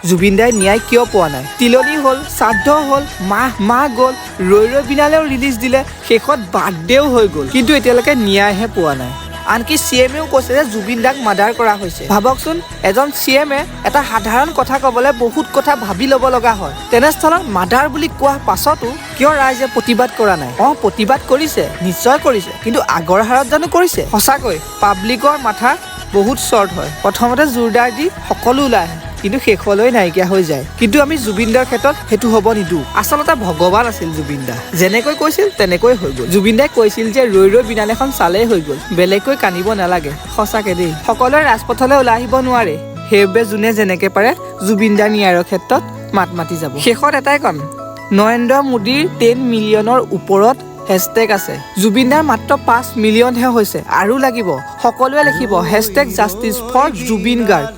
জুবিন দাই ন্যায় কিয় পোৱা নাই? তিলনি হ'ল, শ্ৰাদ্ধ হ'ল, মাহ গ'ল, ৰৈ বিনালেও ৰিলিজ দিলে, শেষত বাৰ্থডেও হৈ গ'ল, কিন্তু এতিয়ালৈকে ন্যায়হে পোৱা নাই। আনকি CMও কৈছে যে জুবিন দাক মাৰ্ডাৰ কৰা হৈছে। ভাবকচোন, এজন CMে এটা সাধাৰণ কথা ক'বলৈ বহুত কথা ভাবি ল'ব লগা হয়। তেনেস্থলত মাৰ্ডাৰ বুলি কোৱা পাছতো কিয় ৰাইজে প্ৰতিবাদ কৰা নাই? প্ৰতিবাদ কৰিছে, নিশ্চয় কৰিছে, কিন্তু আগৰ হাৰত জানো কৰিছে? সঁচাকৈ পাব্লিকৰ মাথা বহুত শ্বৰ্ট হয়। প্ৰথমতে জোৰদাৰ দি সকলো ওলাই আহে, কিন্তু শেষলৈ নাইকিয়া হৈ যায়। কিন্তু আমি জুবিন দাৰ ক্ষেত্ৰত সেইটো হ'ব নিদিওঁ। আচলতে ভগৱান আছিল জুবিন দা, যেনেকৈ কৈছিল তেনেকৈ হৈ গ'ল। জুবিন দাই কৈছিল যে ৰৈ বিনালেখন চালেই হৈ গ'ল, বেলেগকৈ কান্দিব নালাগে। সঁচাকে দেই, সকলোৱে ৰাজপথলৈ ওলাই আহিব নোৱাৰে, সেইবাবে যোনে যেনেকে পাৰে জুবিন দাৰ ন্যায়ৰ ক্ষেত্ৰত মাত মাতি যাব। শেষত এটাই কম, নৰেন্দ্ৰ মোদীৰ 10 মিলিয়নৰ ওপৰত হেছটেগ আছে, জুবিন দাৰ মাত্ৰ 5 মিলিয়নহে হৈছে। আৰু লাগিব, সকলোৱে লিখিব #জাষ্টিছ ফৰ জুবিন গাৰ্গ।